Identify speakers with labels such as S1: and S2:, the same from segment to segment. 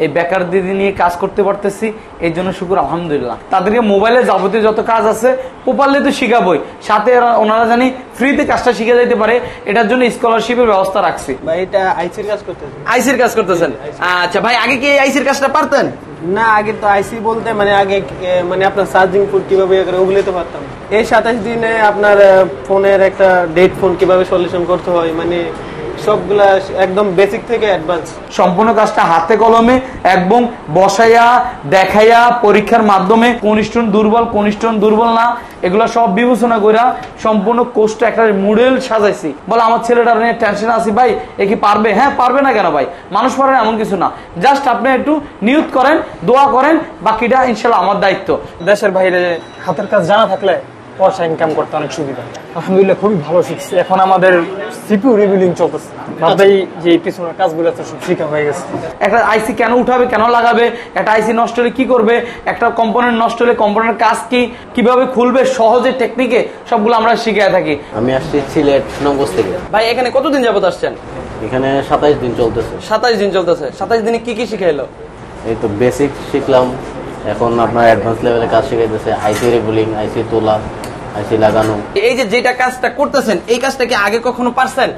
S1: এই বেকার দিদি নিয়ে কাজ করতে পারতেছি, এই জন্য শুকুর আলহামদুলিল্লাহ। তাদেরকে মোবাইলে যাবতীয় যত কাজ আছে প্রপারলি তো শিখাবই, সাথে ওনারা জানি ফ্রিতে কাজটা শিখে যাইতে পারে, এটার জন্য স্কলারশিপের ব্যবস্থা রাখছি।
S2: ভাই এটা আইসির কাজ করতেছেন?
S3: আইসির কাজ করতেছেন। আচ্ছা ভাই, আগে কি আইসির কাজটা পারতেন?
S2: না, আগে তো আইসি বলতে মানে আগে মানে আপনার চার্জিং পোর্ট কিভাবে করে ওগুলো তো পারতাম। এই 27 দিনে আপনার ফোনের একটা ডেড ফোন কিভাবে সলিউশন করতে হয়, মানে সবগুলা একদম বেসিক থেকে অ্যাডভান্স
S1: সম্পূর্ণ কাজটা হাতে কলমে একদম বসাইয়া দেখাইয়া পরীক্ষার মাধ্যমে কোন স্টুডেন্ট দুর্বল কোন স্টুডেন্ট দুর্বল না এগুলো সব বিবেচনা করে সম্পূর্ণ কোর্সটা একটা মডেল সাজাইছি। বলে আমার ছেলেটা নিয়ে টেনশন আছি, ভাই এ কি পারবে? হ্যাঁ পারবে না কেন ভাই, মানুষ পারবে এমন কিছু না, জাস্ট আপনি একটু নিয়ত করেন, দোয়া করেন, বাকিটা ইনশাল্লাহ আমার দায়িত্ব।
S4: দেশের বাইরে হাতের কাজ জানা থাকলে পয়সা ইনকাম করতে অনেক সুবিধা। আলহামদুলিল্লাহ খুবই ভালো শিখছি। এখন আমাদের সিপিইউ রিবিল্ডিং চলতেছে, ভাবতেই যে পিছনের কাজগুলো আছে সব শিখা হয়ে গেছে।
S1: একটা আইসি কেন উঠাবে, কেন লাগাবে, একটা আইসি নষ্ট হলে কি করবে, একটা কম্পোনেন্ট নষ্ট হলে কম্পোনেন্টের কাজ কি, কিভাবে খুলবে, সহজে টেকনিকে সবগুলো আমরা শিখিয়ে থাকি।
S5: আমি আসছি সিলেট সুনামগঞ্জ থেকে।
S3: ভাই এখানে কতদিন যাবত আসছেন?
S5: এখানে 27 দিন চলতেছে।
S3: 27 দিন চলতেছে। 27 দিনে কি কি শিখাইলো?
S5: এই তো বেসিক শিখলাম, এখন আপনার অ্যাডভান্স লেভেলে কাজ শিখাইতেছে, আইসি রিবিল্ডিং, আইসি তোলা, আইসি লাগানো।
S3: এই যে যেটা কাজটা করতেছেন এই কাজটা কি আগে কখনো পারছেন?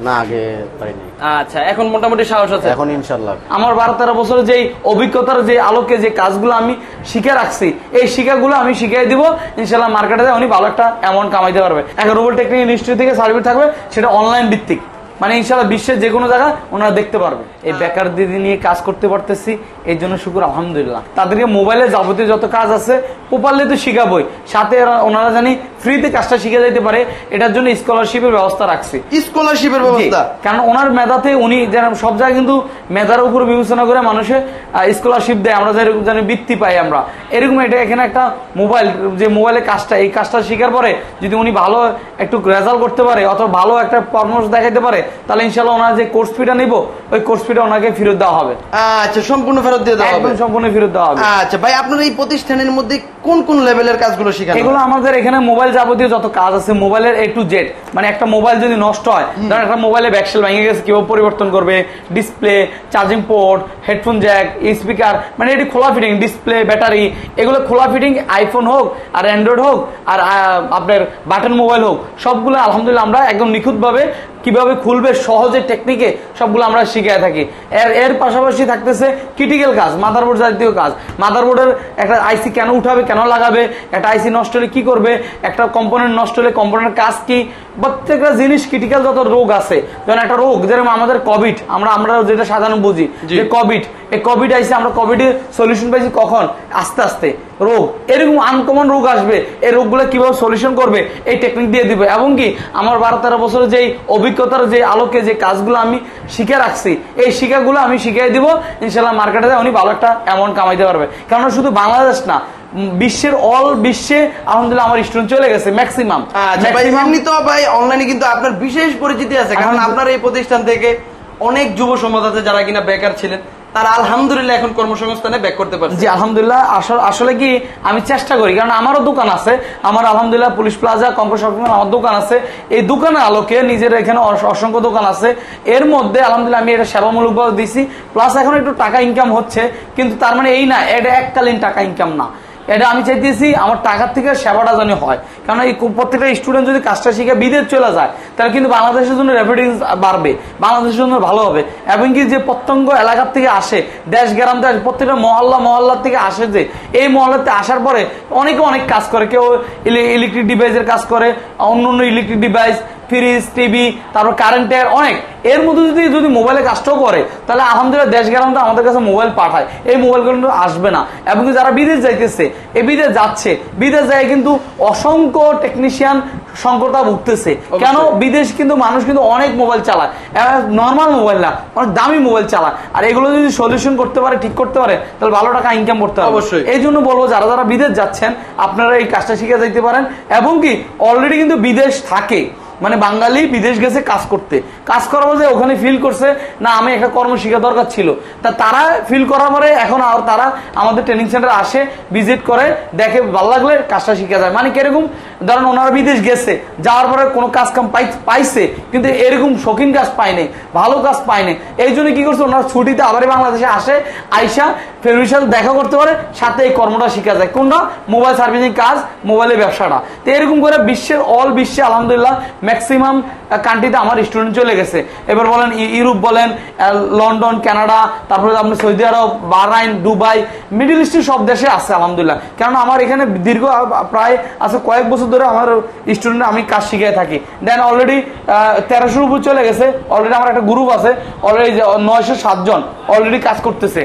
S5: না, আগে পারিনি।
S3: আচ্ছা, এখন মোটামুটি সাহস আছে?
S5: এখন ইনশাল্লাহ।
S1: আমার 12-13 বছরের যে অভিজ্ঞতার যে আলোকে যে কাজগুলো আমি শিখে রাখছি, এই শিখাগুলো আমি শিখিয়ে দিব ইনশাল্লাহ। মার্কেটে উনি ভালো একটা অ্যামাউন্ট কামাইতে পারবে। এখন রুবেল টেকনিক ইনস্টিটিউট থেকে সার্ভিস থাকবে, সেটা অনলাইন ভিত্তিক, মানে ইনশাল্লাহ বিশ্বের যে কোনো জায়গা ওনারা দেখতে পারবে। এই বেকার দিদি নিয়ে কাজ করতে পারতেছি, এই জন্য শুকুর আলহামদুলিল্লাহ। তাদেরকে মোবাইলে যাবতীয় যত কাজ আছে প্রপারলি তো শিখাবই, সাথে ওনারা জানি ফ্রিতে কাজটা শিখে যাইতে পারে, এটার জন্য স্কলারশিপের ব্যবস্থা রাখছি।
S3: স্কলারশিপের ব্যবস্থা?
S1: কারণ ওনার মেধাতে উনি সব জায়গায় কিন্তু মেধার উপর বিবেচনা করে মানুষের স্কলারশিপ দেয়, আমরা যেন বৃত্তি পাই আমরা এরকম। এটা এখানে একটা মোবাইল, যে মোবাইলের কাজটা, এই কাজটা শিখার পরে যদি উনি ভালো একটু রেজাল্ট করতে পারে অথবা ভালো একটা পরামর্শ দেখাতে পারে, তাহলে ইনশাল্লাহ ওনার যে কোর্স ফিটা নিব ওই কোর্স ফিটা ওনাকে ফেরত দেওয়া হবে।
S3: আচ্ছা, সম্পূর্ণ ফেরত দিয়ে দেওয়া হবে?
S1: একদম সম্পূর্ণ ফেরত দেওয়া হবে।
S3: আচ্ছা ভাই, আপনার এই প্রতিষ্ঠানের মধ্যে কোন কোন লেভেলের কাজগুলো শেখানো?
S1: এগুলো আমাদের এখানে মোবাইল যাবতীয় যত কাজ আছে, মোবাইলের A to Z, মানে একটা মোবাইল যদি নষ্ট হয়, ধরেন একটা মোবাইলে ব্যাকশেল ভেঙে গেছে, কিভাবে পরিবর্তন করবে, display, charging port, headphone Jack, speaker, মানে এটি খোলা ফিটিং, ডিসপ্লে, ব্যাটারি, এগুলো খোলা ফিটিং, আইফোন হোক আর অ্যান্ড্রয়েড হোক আর আপনার বাটন মোবাইল হোক, সবগুলো আলহামদুলিল্লাহ আমরা একদম নিখুঁতভাবে কিভাবে খুলবে সহজে টেকনিকে সবগুলো আমরা শিখিয়ে থাকি। এর পাশাপাশি থাকতেছে ক্রিটিক্যাল কাজ, মাদারবোর্ড জাতীয় কাজ। মাদারবোর্ডের একটা আইসি কেন উঠাবে, কেন লাগাবে, একটা আইসি নষ্ট হলে কি করবে, একটা কম্পোনেন্ট নষ্ট হলে কম্পোনেন্টের কাজ কি, প্রত্যেকটা জিনিস ক্রিটিক্যাল যত রোগ আছে, যেমন একটা রোগ যেরকম আমাদের কোভিড, আমরা যেটা সাধারণ বুঝি যে কোভিড, এই কোভিড আইসি, আমরা কোভিডের সলিউশন পাইছি কখন? আস্তে আস্তে রোগ, এরকম আনকমন রোগ আসবে, এই রোগগুলো কিভাবে সলিউশন করবে এই টেকনিক দিয়ে দিবে। এবং কি আমার 12-13 বছরের যে অভিজ্ঞতার যে আলোকে যে কাজগুলো আমি শিখে রাখছি, এই শিখাগুলো আমি শিখিয়ে দিব ইনশাল্লাহ। মার্কেটে উনি ভালো একটা অ্যামাউন্ট কামাইতে পারবে। কারণ শুধু বাংলাদেশ না, বিশ্বের বিশ্বে আলহামদুলিল্লাহ আমার স্টুডেন্ট চলে গেছে ম্যাক্সিমাম।
S3: এমনি তো ভাই অনলাইনে কিন্তু আপনার বিশেষ পরিচিতি আছে, কারণ আপনার এই প্রতিষ্ঠান থেকে অনেক যুব সমাজ আছে যারা কিনা বেকার ছিলেন, তারা আলহামদুলিল্লাহ এখন কর্মসংস্থানে ব্যাক করতে পারছে।
S1: জি আলহামদুলিল্লাহ। আসলে কি আমি চেষ্টা করি, কারণ আমারও দোকান আছে, আমার আলহামদুলিল্লাহ পুলিশ প্লাজা কম্পিউটার শপিং আমার দোকান আছে। এই দোকানের আলোকে নিজের এখানে অসংখ্য দোকান আছে, এর মধ্যে আলহামদুলিল্লাহ আমি এটা সেবামূলকভাবে দিছি, প্লাস এখন একটু টাকা ইনকাম হচ্ছে। কিন্তু তার মানে এই না এটা এককালীন টাকা ইনকাম না, এটা আমি চাইতেছি আমার টাকার থেকে সেবাটা যেন হয়। কারণ এই প্রত্যেকটা স্টুডেন্ট যদি কাজটা শিখে বিদেশ চলে যায়, তাহলে কিন্তু বাংলাদেশের জন্য রেফারেন্স বাড়বে, বাংলাদেশের জন্য ভালো হবে। এবং কি যে প্রত্যঙ্গ এলাকার থেকে আসে, দেশ গ্রাম থেকে প্রত্যেকটা মহল্লার থেকে আসে, যে এই মহল্লাতে আসার পরে অনেকে অনেক কাজ করে, কেউ ইলেকট্রিক ডিভাইসের কাজ করে, অন্য ইলেকট্রিক ডিভাইস, ফ্রিজ, টিভি, তারপর কারেন্টের অনেক, এর মধ্যে যদি মোবাইলে কাজটাও করে, তাহলে আলহামদুলিল্লাহ দেশ গ্রাম তো আমাদের কাছে মোবাইল পাঠায়, এই মোবাইলগুলো কিন্তু আসবে না। এবং যারা বিদেশ যাইতেছে, এই বিদেশ যাচ্ছে, বিদেশ যায় কিন্তু অসংখ্য টেকনিশিয়ান সংকটটা ভুগতেছে। কেন? বিদেশ কিন্তু মানুষ কিন্তু অনেক মোবাইল চালায়, নর্মাল মোবাইল না, অনেক দামি মোবাইল চালায়। আর এগুলো যদি সলিউশন করতে পারে, ঠিক করতে পারে, তাহলে ভালো টাকা ইনকাম করতে হবে অবশ্যই। এই জন্য বলবো যারা যারা বিদেশ যাচ্ছেন আপনারা এই কাজটা শিখে যাইতে পারেন। এবং কি অলরেডি কিন্তু বিদেশ থাকে, মানে বাঙালি বিদেশ গেছে কাজ করতে, কাজ করার পরে ওখানে ফিল করছে না আমি একটা কর্ম শিখা দরকার ছিল, তারা ফিল করার পরে এখন তারা আমাদের ট্রেনিং সেন্টার আসে, ভিজিট করে, দেখে ভালো লাগলে কাজটা শিখা যায়। মানে কিরকম ধরেন ওনারা বিদেশ গেছে, যাওয়ার পরে কোনো কাজ কাম পাইছে, কিন্তু এরকম শৌখিন কাজ পায়নি, ভালো কাজ পায়নি। এই জন্য কি করছে, ওনারা ছুটিতে আবারই বাংলাদেশে আসে, আইসা ফ্যামিলির সাথে দেখা করতে পারে, সাথে এই কর্মটা শিখা যায়। কোনটা? মোবাইল সার্ভিসিং কাজ, মোবাইলের ব্যবসাটা। তো এরকম করে বিশ্বের অল বিশ্বে আলহামদুলিল্লাহ ম্যাক্সিমাম কান্ট্রিতে আমার স্টুডেন্ট চলে গেছে। এবার বলেন ইউরোপ বলেন, লন্ডন, কানাডা, তারপরে আপনি সৌদি আরব, বাহরাইন, দুবাই, মিডল ইস্টের সব দেশে আছে আলহামদুলিল্লাহ। কেননা আমার এখানে দীর্ঘ প্রায় আছে কয়েক বছর ধরে আমার স্টুডেন্ট আমি কাজ শিখিয়ে থাকি। দেন অলরেডি 1300 উপর চলে গেছে। অলরেডি আমার একটা গ্রুপ আছে, অলরেডি 907 জন অলরেডি কাজ করতেছে,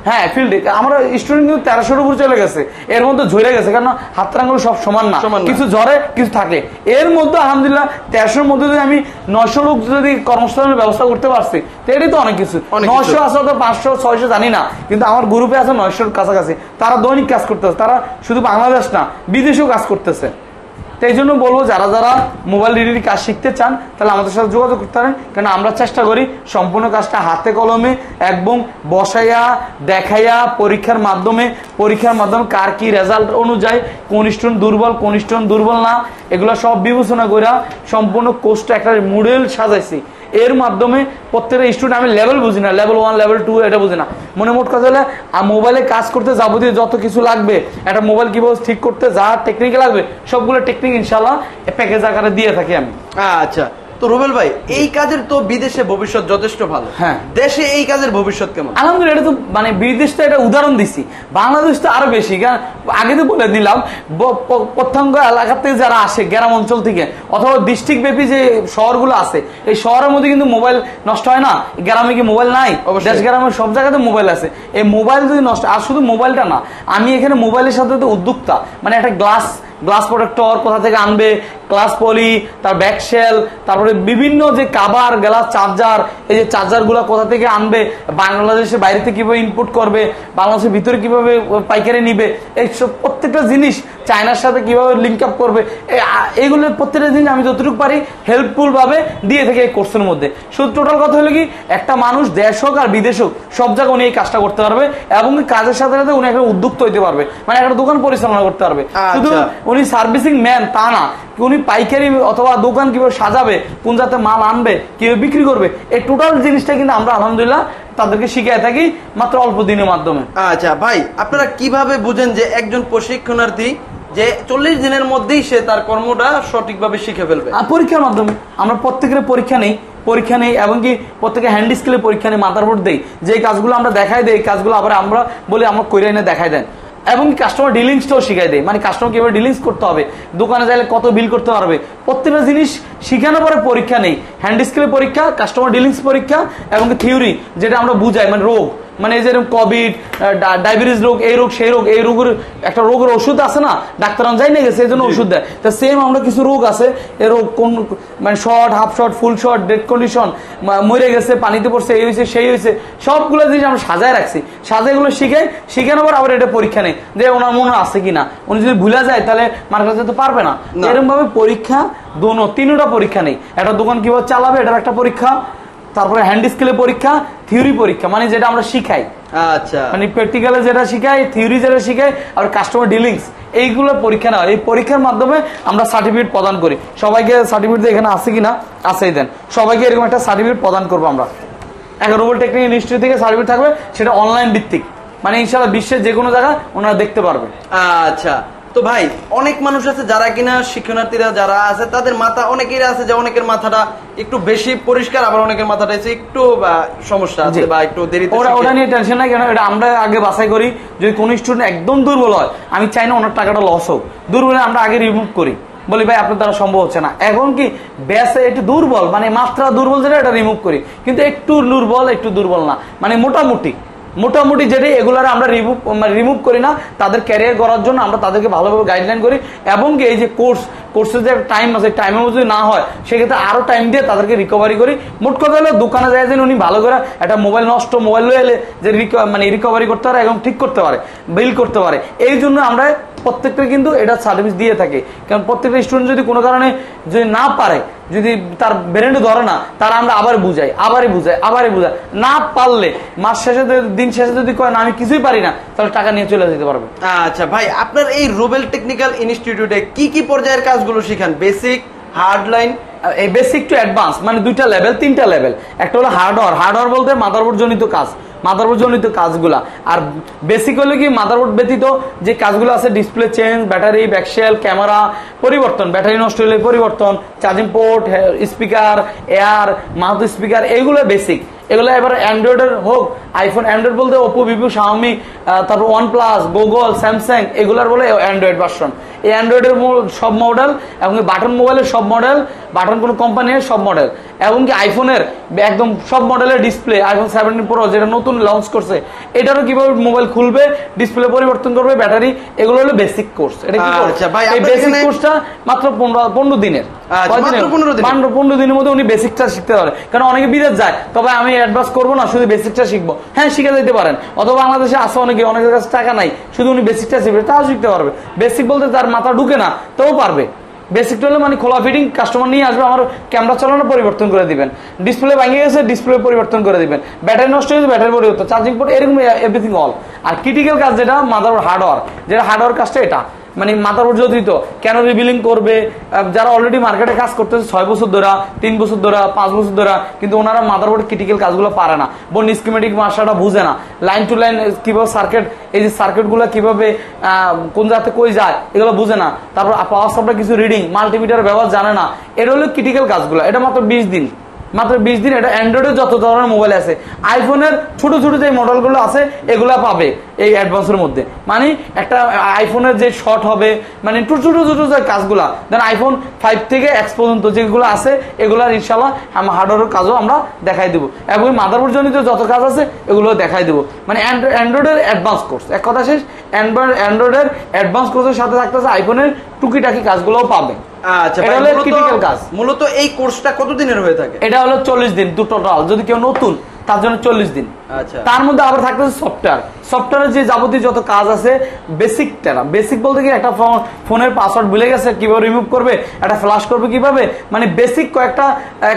S1: হ্যাঁ ফিল্ডে। আমার স্টুডেন্ট কিন্তু 1300 উপর চলে গেছে। এর মধ্যে ঝরে গেছে, কারণ হাতরাঙ্গুলো সব সমান না, কিছু ঝরে কিছু থাকে। এর মধ্যে আলহামদুলিল্লাহ 1300 মধ্যে যদি আমি 900 লোক যদি কর্মস্থানের ব্যবস্থা করতে পারছি, তো এটাই তো অনেক কিছু। 900 আছে তো 500 600 জানি না, কিন্তু আমার গ্রুপে আছে 900 কাছাকাছি। তারা দৈনিক কাজ করতেছে, তারা শুধু বাংলাদেশ না বিদেশেও কাজ করতেছে। তো এই জন্য বলবো, যারা যারা মোবাইল রিলেটেড কাজ শিখতে চান তাহলে আমাদের সাথে যোগাযোগ করতে পারেন। কারণ আমরা চেষ্টা করি সম্পূর্ণ কাজটা হাতে কলমে এবং বসাইয়া দেখাইয়া পরীক্ষার মাধ্যমে কার কি রেজাল্ট অনুযায়ী কোন স্টুডেন্ট দুর্বল, কোন স্টুডেন্ট দুর্বল না, এগুলো সব বিবেচনা করে সম্পূর্ণ কোর্সটা একটা মডেল সাজাইছি। এর মাধ্যমে প্রত্যেকটা স্টুডেন্ট, আমি লেভেল বুঝি না, লেভেল 1 লেভেল 2 এটা বুঝি না। মনে মোট কথা হলে মোবাইলে কাজ করতে যাবতীয় যত কিছু লাগবে, একটা মোবাইল কিভাবে ঠিক করতে যা টেকনিক লাগবে, সবগুলো টেকনিক ইনশাল্লাহ প্যাকেজ আকারে দিয়ে থাকি আমি।
S3: আচ্ছা, তো রুবেল ভাই, এই কাজের তো বিদেশে ভবিষ্যৎ যথেষ্ট ভালো, হ্যাঁ, দেশে এই কাজের ভবিষ্যৎ কেমন?
S1: আলহামদুলিল্লাহ, এটা তো মানে বিদেশ তো এটা উদাহরণ দিছি, বাংলাদেশ তো আরো বেশি। কারণ আগে তো বলে দিলাম, প্রত্যঙ্গ এলাকা থেকে যারা আসে, গ্রাম অঞ্চল থেকে অথবা ডিস্ট্রিক্ট ব্যাপী যে শহরগুলো আছে, এই শহরের মধ্যে কিন্তু মোবাইল নষ্ট হয় না। গ্রামে কি মোবাইল নাই? দেশ গ্রামের সব জায়গাতে মোবাইল আছে। এই মোবাইল যদি নষ্ট, আর শুধু মোবাইলটা না, আমি এখানে মোবাইলের সাথে উদ্যোক্তা, মানে একটা গ্লাস প্রোটেক্টর কোথা থেকে আনবে, গ্লাস পলি, তার ব্যাকশেল, তারপরে বিভিন্ন যে কাভার, গ্লাস চার্জার, এই যে চার্জার গুলা কোথা থেকে আনবে, বাংলাদেশের বাইরে থেকে কিভাবে ইনপুট করবে, বাংলাদেশের ভিতরে কিভাবে পাইকারি নিবে, এই সব প্রত্যেকটা জিনিস চায়নার সাথে কিভাবে লিঙ্ক আপ করবে, এইগুলো প্রত্যেকটা জিনিস আমি যতটুকু পারি হেল্পফুল ভাবে দিয়ে থাকে এই কোর্সের মধ্যে। শুধু টোটাল কথা হলো কি, একটা মানুষ দেশ হোক আর বিদেশ হোক, সব জায়গায় উনি এই কাজটা করতে পারবে এবং কাজের সাথে সাথে উনি একটা উদ্যোক্তা হইতে পারবে, মানে একটা দোকান পরিচালনা করতে পারবে। শুধু উনি সার্ভিসিং ম্যান তা না, উনি পাইকারি অথবা দোকান কিভাবে সাজাবে, কোন জাতে মাল আনবে, কিভাবে বিক্রি করবে, এই টোটাল জিনিসটা কিন্তু আমরা আলহামদুলিল্লাহ তাদেরকে শিখিয়ে থাকি মাত্র অল্প দিনের মাধ্যমে।
S3: আচ্ছা ভাই, আপনারা কিভাবে বুঝেন যে একজন প্রশিক্ষণার্থী যে 40 দিনের মধ্যেই সে তার কর্মটা সঠিকভাবে শিখে ফেলবে?
S1: পরীক্ষার মাধ্যমে আমরা প্রত্যেকের পরীক্ষা নেই এবং কি প্রত্যেকে হ্যান্ড স্কিলের পরীক্ষা নেই, মাথার উপর দেই। যে কাজগুলো আমরা দেখাই দেই, এই কাজগুলো আবার আমরা বলি আমরা কইরা এনে দেখাই দেন। এবং কাস্টমার ডিলিংসটাও শিখাই দেয়, মানে কাস্টমার কিভাবে ডিলিংস করতে হবে, দোকানে যাইলে কত বিল করতে পারবে, প্রত্যেকটা জিনিস শিখানোর পরে পরীক্ষা নেই। হ্যান্ড স্কিলের পরীক্ষা, কাস্টমার ডিলিংস পরীক্ষা এবং থিওরি, যেটা আমরা বুঝাই, মানে রোগ, মানে এই যেরকম কোভিড, ডায়াবেটিস রোগ, এই রোগ সেই রোগ, এই রোগের একটা রোগের ওষুধ আছে না, ডাক্তার যাই না গেছে এই জন্য ওষুধ দেয়। তা সেম আমরা কিছু রোগ আছে, এই রোগ কোন, মানে শর্ট, হাফ শর্ট, ফুল শর্ট, ডেড কন্ডিশন, মরে গেছে, পানিতে পড়ছে, এই হয়েছে সেই হয়েছে, সবগুলো জিনিস আমরা সাজায় রাখছি। সাজাইগুলো শিখানোর পর আবার এটা পরীক্ষা নেই যে ওনার মনে আছে কিনা। উনি যদি ভুলে যায় তাহলে মার্কেট যেতে পারবে না। এরকম ভাবে পরীক্ষা তিনটা পরীক্ষা নেই। একটা দোকান কিভাবে চালাবে এটার একটা পরীক্ষা, তারপরে হ্যান্ড স্কিলের পরীক্ষা, থিওরি পরীক্ষা, মানে যেটা আমরা শিখাই,
S3: আচ্ছা,
S1: মানে প্র্যাকটিক্যালে যেটা শিখাই, থিওরি যেটা শিখাই, আর কাস্টমার ডিলিংস, এইগুলো পরীক্ষা নেওয়া। এই পরীক্ষার মাধ্যমে আমরা সার্টিফিকেট প্রদান করি। সবাইকে সার্টিফিকেট এখানে আছে কিনা, আছেই দেন, সবাইকে এরকম একটা সার্টিফিকেট প্রদান করবো আমরা। একটা রোবট টেকনিক ইনস্টিটিউট থেকে সার্টিফিকেট থাকবে, সেটা অনলাইন ভিত্তিক, মানে ইনশাআল্লাহ বিশ্বের যে কোনো জায়গা ওনারা দেখতে পারবে।
S3: আচ্ছা, তো ভাই অনেক মানুষ আছে যারা কিনা শিক্ষার্থীরা যারা আছে তাদের মাথা, অনেকের আছে যে অনেকের মাথাটা একটু বেশি পরিষ্কার, আবার অনেকের মাথাটা একটু সমস্যা আছে বা একটু দেরিতে।
S1: ওটা নিয়ে টেনশন নাই, কেন এটা আমরা আগে বাছাই করি। যদি কোন স্টুডেন্ট একদম দুর্বল হয়, আমি চাই না ওনার টাকাটা লস হোক, দুর্বল আমরা আগে রিমুভ করি, বলি ভাই আপনার দ্বারা সম্ভব হচ্ছে না। এখন কি ব্যাসে একটু দুর্বল, মানে মাত্রা দুর্বল যেটা এটা রিমুভ করি, কিন্তু একটু দুর্বল না, মানে মোটামুটি যেটা এগুলার আমরা রিমুভ করি না। তাদের ক্যারিয়ার করার জন্য আমরা তাদেরকে ভালোভাবে গাইডলাইন করি এবং এই যে কোর্সের যে টাইম আছে, টাইমের মধ্যে না হয় সেক্ষেত্রে আরো টাইম দিয়ে তাদেরকে রিকভারি করি। মোট কথা হলো দোকানে যায় যেন উনি ভালো করে একটা মোবাইল নষ্ট মোবাইল এলে যে মানে রিকভারি করতে পারে এবং ঠিক করতে পারে, বিল করতে পারে। এই জন্য আমরা প্রত্যেকটা কিন্তু এটা সার্ভিস দিয়ে থাকি। কারণ প্রত্যেকটা স্টুডেন্ট যদি কোনো কারণে যদি না পারে, যদি তার ব্রেনে ধরে না, তার আমরা আবারই বুঝাই না পারলে মাস শেষে দিন শেষে যদি কয় না আমি কিছুই পারি না, তাহলে টাকা নিয়ে চলে যেতে পারবে।
S3: আচ্ছা ভাই, আপনার এই রুবেল টেকনিক্যাল ইনস্টিটিউটে কি কি পর্যায়ের কাজগুলো শিখান? Basic, hard line?
S1: এই বেসিক টু অ্যাডভান্স মানে দুইটা লেভেল, তিনটা লেভেল। একটা হলো হার্ডওয়্যার বলতে মাদারবোর্ড জনিত কাজ, মাদারবোর্ড জনিত কাজগুলা। আর বেসিক হলো কি মাদারবোর্ড ব্যতীত যে কাজগুলো আছে, display change, battery, back shell, camera পরিবর্তন, ব্যাটারি নষ্ট হলে পরিবর্তন, charging port, speaker, air, mouth speaker, এইগুলো বেসিক। এগুলো এবার অ্যান্ড্রয়েডের হোক, আইফোন, অ্যান্ড্রয়েড বলতে ওপো, ভিভো, শাওমি, তারপর ওয়ানপ্লাস, গুগল, স্যামসাং, এগুলার বলে অ্যান্ড্রয়েড ভার্সন। এই অ্যান্ড্রয়েডের সব মডেল এবং বাটন মোবাইলের সব মডেল, বাটন কোনো কোম্পানির সব মডেল, এবং কি আইফোনের একদম সব মডেলের ডিসপ্লে, আইফোন 17 প্রো যেটা নতুন লঞ্চ করছে, এটারও কিভাবে মোবাইল খুলবে, ডিসপ্লে পরিবর্তন করবে, ব্যাটারি, এগুলো হলো বেসিক কোর্স। এটা কি কোর্স? এই বেসিক কোর্সটা মাত্র 15 দিনের, 15 দিনের মধ্যে উনি বেসিকটা শিখতে পারে। কারণ অনেকে বিদেশ যায়, তবে আমি অ্যাডভান্স করবো না, শুধু বেসিকটা শিখবো, হ্যাঁ শিখে যেতে পারেন। অথবা বাংলাদেশে আছে অনেকের কাছে টাকা নাই, শুধু উনি বেসিকটা শিখবে, তাও শিখতে পারবে। বেসিক বলতে তার মাথা ঢুকে না, তাও পারবে। বেসিকটা হলে মানে খোলা ফিটিং, কাস্টমার নিয়ে আসবে, আমার ক্যামেরা চালানো পরিবর্তন করে দিবেন, ডিসপ্লে ভেঙে গেছে ডিসপ্লে পরিবর্তন করে দিবেন, ব্যাটারি নষ্ট হয়েছে ব্যাটারি পরিবর্তন, চার্জিং পোর্ট, এরকম এভরিথিং অল। আর ক্রিটিক্যাল কাজ যেটা মাদারবোর্ড হার্ডওয়্যার, যেটা হার্ডওয়্যার কাজটা এটা মানে মাদারবোর্ড জড়িত, কেন রিবিলিং করবে, যারা অলরেডি মার্কেটে কাজ করতেছে 6 বছর ধরে, 3 বছর ধরে, 5 বছর ধরে, কিন্তু ওনারা মাদারবোর্ড ক্রিটিক্যাল কাজগুলো পারে না, বোন স্কিমেটিক মাস্টারটা বুঝে না, লাইন টু লাইন কিভাবে সার্কিট, এই যে সার্কিটগুলো কিভাবে কোন জায়গাতে কই যায় এগুলো বুঝে না, তারপর পাওয়ার সাপ্লাই কিছু রিডিং, মাল্টিমিটার ব্যবহার জানে না। এটা হলো ক্রিটিক্যাল কাজগুলো। এটা মাত্র 20 দিন, মাত্র 20 দিন। এটা অ্যান্ড্রয়েডের যত ধরনের মোবাইল আছে, আইফোনের ছোট ছোট যে মডেলগুলো আছে এগুলা পাবে এই অ্যাডভান্সের মধ্যে। মানে একটা আইফোনের যে শর্ট হবে, মানে ছোট ছোট যে কাজগুলা, দেন আইফোন 5 থেকে X পর্যন্ত যেগুলো আছে এগুলার ইনশাল্লাহ হার্ডওয়্যারের কাজও আমরা দেখাই দেবো, এবং মাদারবোর্ড জনিত যত কাজ আছে এগুলো দেখাই দেবো। মানে অ্যান্ড্রয়েডের অ্যাডভান্স কোর্স, এক কথা শেষ। অ্যান্ড্রয়েডের অ্যাডভান্স কোর্সের সাথে থাকতেছে আইফোনের টুকিটাকি কাজগুলোও পাবে।
S3: আচ্ছা, মূলত এই কোর্সটা কতদিনের হয়ে থাকে? এটা
S1: হলো 40 দিন টোটাল, যদি কেউ নতুন তার জন্য 40 দিন।
S3: আচ্ছা,
S1: তার মধ্যে আবার থাকতেছে সফটওয়্যারের যে যাবতীয় যত কাজ আছে, বেসিকটা বেসিক বলতে কি একটা ফোনের পাসওয়ার্ড ভুলে গেছে কিভাবে রিমুভ করবে, একটা ফ্ল্যাশ করবে কিভাবে, মানে বেসিক কয়েকটা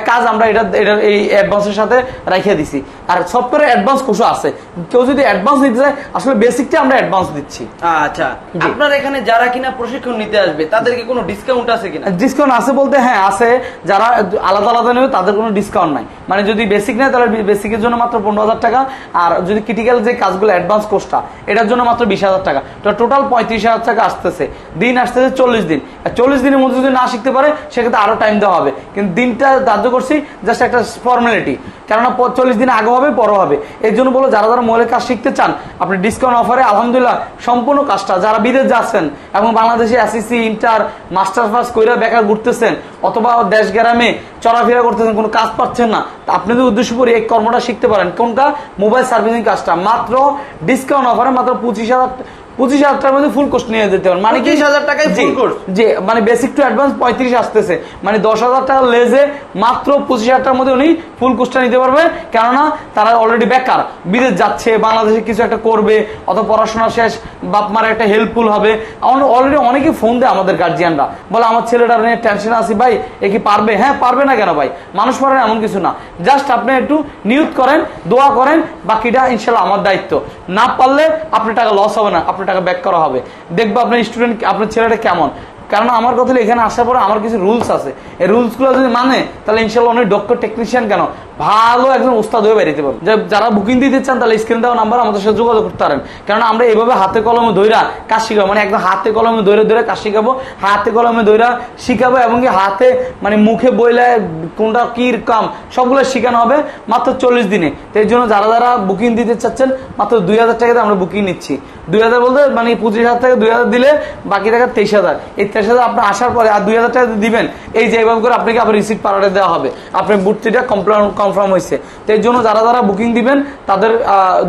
S1: কাজ আমরা এটা এই অ্যাডভান্সের সাথে রেখে দিছি। আর সফটওয়্যারের অ্যাডভান্স কোর্সও আছে, কেউ যদি অ্যাডভান্স নিতে চায় আসলে বেসিকটা আমরা অ্যাডভান্স দিচ্ছি।
S3: আচ্ছা, আপনার এখানে যারা কিনা প্রশিক্ষণ নিতে আসবে তাদেরকে কোনো ডিসকাউন্ট আছে কিনা?
S1: ডিসকাউন্ট আছে বলতে হ্যাঁ আছে, যারা আলাদা আলাদা নেবে তাদের কোনো ডিসকাউন্ট নাই। মানে যদি বেসিক নেয় তাহলে বেসিকের জন্য মাত্র 15,000 টাকা, আর যদি ক্রিটিক্যাল যে কাজগুলো অ্যাডভান্স কোর্সটা এটার জন্য মাত্র 20,000 টাকা। তো টোটাল 35,000 টাকা আসতেছে। দিন আসতেছে 40 দিন। 40 দিনের মধ্যে যদি না শিখতে পারে সেক্ষেত্রে আরো টাইম দেওয়া হবে, কিন্তু দিনটা ধার্য করছি জাস্ট একটা ফর্মালিটি, কেননা 40 দিন আগে হবে পরও হবে। এর জন্য বলো যারা যারা মোবাইলের কাজ শিখতে চান আপনি ডিসকাউন্ট অফারে আলহামদুলিল্লাহ সম্পূর্ণ কাজটা, যারা বিদেশ যাচ্ছেন এবং বাংলাদেশে এসএসসি, ইন্টার, মাস্টার্স পাস কইরা বেকার ঘুরতেছেন, অথবা দেশ গ্রামে চলাফেরা করতেছেন, কোনো কাজ পাচ্ছেন না, আপনাদের উদ্দেশ্য করে এই কর্মটা শিখতে পারেন। কোনটা? মোবাইল সার্ভিসিং কাজটা মাত্র ডিসকাউন্ট অফারে মাত্র 25,000 টাকার মধ্যে ফুল কোর্স নিয়ে যেতে পারেন। মানে
S3: 20,000 টাকায় ফুল কোর্স,
S1: যে মানে বেসিক টু অ্যাডভান্স 35 আসতেছে, মানে 10,000 টাকা লেজে মাত্র 25,000 টাকার মধ্যে উনি ফুল কোর্সটা নিতে পারবে। কেননা তারা অলরেডি বেকার, বিদেশ যাচ্ছে, বাংলাদেশে কিছু একটা করবে, অথবা পড়াশোনা শেষ, বাপ মার একটা হেল্পফুল হবে। অলরেডি অনেকে ফোন দেয় আমাদের গার্জিয়ানরা, বলে আমার ছেলেটা নিয়ে টেনশনে আছি ভাই, এ কি পারবে? হ্যাঁ পারবে না কেন ভাই, মানুষ পারে এমন কিছু না, জাস্ট আপনি একটু নিয়ত করেন, দোয়া করেন, বাকিটা ইনশাল্লাহ আমার দায়িত্ব। না পারলে আপনার টাকা লস হবে না, আপনার টাকা ব্যাক করা হবে। দেখবো আপনার স্টুডেন্ট, আপনার ছেলেটা কেমন। কারণ আমার কথা এখানে আসার পরে আমার কিছু রুলস আছে, এই রুলস গুলো যদি মানে তাহলে ইনশাল্লাহ অনেক ডক্টর, টেকনিশিয়ান কেন ভালো একজন উস্তাদ হয়ে বেরিয়ে পারবেন। যারা বুকিং দিতে চান তাহলে স্ক্রিন দেওয়া নাম্বার আমাদের সাথে যোগাযোগ করতে পারেন। কারণ আমরা এইভাবে হাতে কলমে ধইরা কাজ শিখাবো, মানে একদম হাতে কলমে ধরে কাজ শিখাবো, হাতে কলমে ধইরা শিখাবো, এবং কি হাতে মানে মুখে বইলে কোনটা কি কাম সবগুলো শেখানো হবে মাত্র 40 দিনে। তো এই জন্য যারা যারা বুকিং দিতে চাচ্ছেন মাত্র 2,000 টাকাতে আমরা বুকিং নিচ্ছি। 2,000 বলতে মানে 25,000 টাকা 2,000 দিলে বাকি টাকা 23,000। এই 23,000 আপনার আসার পরে আর 2,000 টাকা দিবেন, এই যে এইভাবে করে আপনাকে আবার রিসিপ্ট পাঠাতে দেওয়া হবে, আপনার ভর্তিটা কনফার্ম হয়েছে। তো এর জন্য যারা যারা বুকিং দিবেন তাদের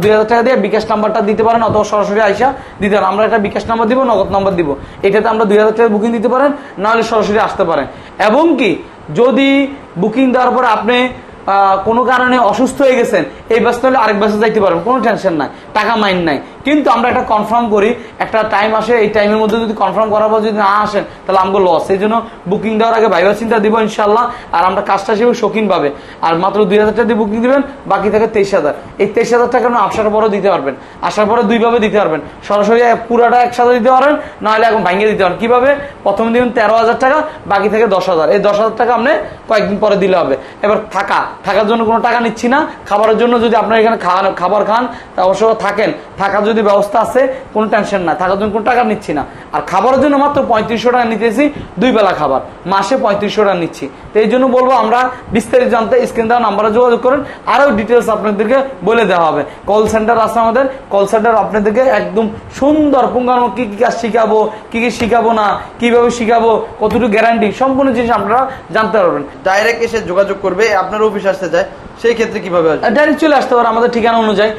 S1: 2,000 টাকা দিয়ে বিকাশ নাম্বারটা দিতে পারেন, অথবা সরাসরি আইসা দিতে পারেন। আমরা একটা বিকাশ নাম্বার দিব, নগদ নাম্বার দিব, এটাতে আমরা 2,000 টাকা বুকিং দিতে পারেন, নাহলে সরাসরি আসতে পারেন। এবং কি যদি বুকিং দেওয়ার পরে আপনি কোনো কারণে অসুস্থ হয়ে গেছেন, এই ব্যস্ত হলে আরেক ব্যস্ত যাইতে পারবেন, কোনো টেনশন নাই, টাকা মাইন নাই। কিন্তু আমরা একটা কনফার্ম করি, একটা টাইম আসে, এই টাইমের মধ্যে যদি কনফার্ম করার পর যদি না আসেন তাহলে আমাকে লস। এই জন্য বুকিং দেওয়ার আগে ভাইবা চিন্তা দিব ইনশাল্লাহ। আর আমরা কাজটা সেও শৌখিন পাবে। আর মাত্র 2000 টাকা দিয়ে বুকিং দিবেন, বাকি থাকে 23,000। এই 23,000 টাকা আসার পরও দিতে পারবেন, আসার পরে দুইভাবে দিতে পারবেন, সরাসরি পুরাটা একসাথে দিতে পারেন, নাহলে এখন ভাঙিয়ে দিতে পারেন। কিভাবে? প্রথমে দিবেন 13,000 টাকা, বাকি থেকে 10,000। এই 10,000 টাকা আপনি কয়েকদিন পরে দিলে হবে। এবার থাকার জন্য কোনো টাকা নিচ্ছি না। খাবারের জন্য যদি আপনার এখানে খাবার খান, অবশ্য থাকেন, থাকার যদি ব্যবস্থা আছে কোনো টেনশন না, থাকার জন্য কোনো টাকা নিচ্ছি না। আর খাবারের জন্য মাত্র 3500 টাকা নিতেছি, 2 বেলা খাবার, মাসে 3500 টাকা নিচ্ছি। তো এই জন্য বলবো, আমরা বিস্তারিত জানতে স্ক্রিন দেওয়া নাম্বারে যোগাযোগ করেন, আরো ডিটেলস আপনাদেরকে বলে দেওয়া হবে। কল সেন্টার আছে আমাদের, কল সেন্টার আপনাদেরকে একদম সুন্দর পুঙ্খানুপুঙ্খ কি কি কাজ শিখাবো, কি কি শিখাবো না, কিভাবে শিখাবো, কতটুকু গ্যারান্টি, সম্পূর্ণ জিনিস আপনারা জানতে পারবেন।
S3: ডাইরেক্ট এসে যোগাযোগ করবে, আপনার অফিস আসতে চায় সেই ক্ষেত্রে কিভাবে আসবে?
S1: ডাইরেক্ট চলে আসতে পারে আমাদের ঠিকানা অনুযায়ী,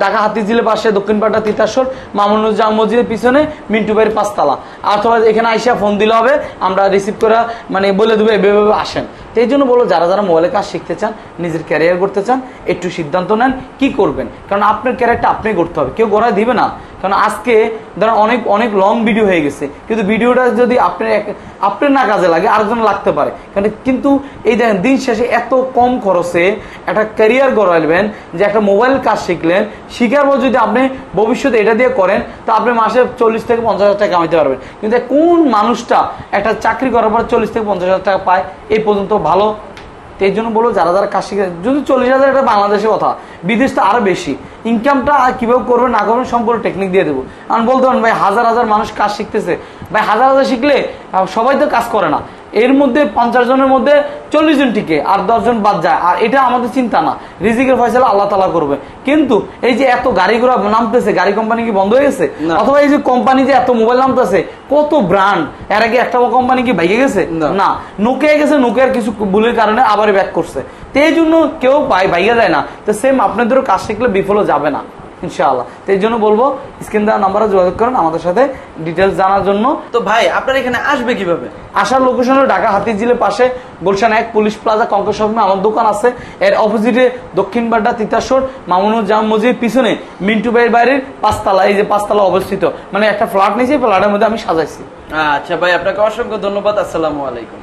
S1: ঢাকা হাতিঝিলের পাশে দক্ষিণপাড়া তিতাসর মামুনুজ্জামান মসজিদের পিছনে মিন্টু ভাইয়ের 5 তলা। অথবা এখানে আইসা ফোন দিলে হবে, আমরা রিসিভ করে মানে বলে দেবো এভাবে আসেন। তো এই জন্য বলো, যারা যারা মোবাইলের কাজ শিখতে চান, নিজের ক্যারিয়ার করতে চান, একটু সিদ্ধান্ত নেন কি করবেন। কারণ আপনার ক্যারিয়ারটা আপনি করতে হবে, কেউ গড়ায় দিবে না। কারণ আজকে ধরেন অনেক অনেক লং ভিডিও হয়ে গেছে, কিন্তু ভিডিওটা যদি আপনার না কাজে লাগে আরেকজন লাগতে পারে। কিন্তু এই দেখেন, দিন শেষে এত কম খরচে একটা ক্যারিয়ার গড়াইবেন, যে একটা মোবাইল কাজ শিখলেন, শিখার পর যদি আপনি ভবিষ্যতে এটা দিয়ে করেন, তো আপনি মাসে 40 থেকে 50,000 টাকা কামাইতে পারবেন। কিন্তু কোন মানুষটা একটা চাকরি করার পর 40 থেকে 50,000 টাকা পায় এই পর্যন্ত? ভালো। এই জন্য বলো, যারা যারা কাজ শিখে, যদি 40,000 এটা বাংলাদেশের কথা, বিদেশ তো আরো বেশি। ইনকামটা কিভাবে করবেন না করবেন সম্পূর্ণ টেকনিক দিয়ে দেবো। আমি বলতে পারেন ভাই, হাজার হাজার মানুষ কাজ শিখতেছে, ভাই হাজার হাজার শিখলে সবাই তো কাজ করে না। এর মধ্যে 50 জনের মধ্যে 40 জন টিকে আর 10 জন বাদ যায়। আর এটা আমাদের চিন্তা না, রিজিকের ফয়সালা আল্লাহ তাআলা করবে। কিন্তু এই যে এত গাড়ি ঘোড়া নামতেছে, গাড়ি কোম্পানি কি বন্ধ হয়ে গেছে? অথবা এই যে কোম্পানি যে এত মোবাইল নামতেছে, কত ব্র্যান্ড, এর আগে একটা কোম্পানি কি ভেঙে গেছে? না, নোকিয়া গেছে, নোকিয়ার কিছু ভুলের কারণে আবার ব্যাক করছে। তো এই জন্য কেউ ভাইয়া যায় না। তো সেম আপনাদেরও কাজ শিখলে বিফলও যাবে না ইনশাআল্লাহ। তো এই জন্য বলবো, স্ক্রিন দেওয়া নাম্বারে যোগাযোগ করেন আমাদের সাথে ডিটেলস জানার জন্য।
S3: তো ভাই, আপনার এখানে আসবে কিভাবে?
S1: আসার লোকেশন হলো ঢাকা হাতিঝিলের পাশে গুলশান 1 পুলিশ প্লাজা কঙ্কর শপিং আমার দোকান আছে। এর অপোজিটে দক্ষিণপাড়া তিতাসর মামুনুজ্জামান মসজিদের পিছনে মিন্টু ভাইয়ের বাড়ির 5 তলা, এই যে 5 তলা অবস্থিত, মানে একটা ফ্ল্যাট নিয়েছি, ফ্ল্যাটের মধ্যে আমি সাজাইছি।
S3: আচ্ছা ভাই, আপনাকে অসংখ্য ধন্যবাদ। আসসালামু আলাইকুম।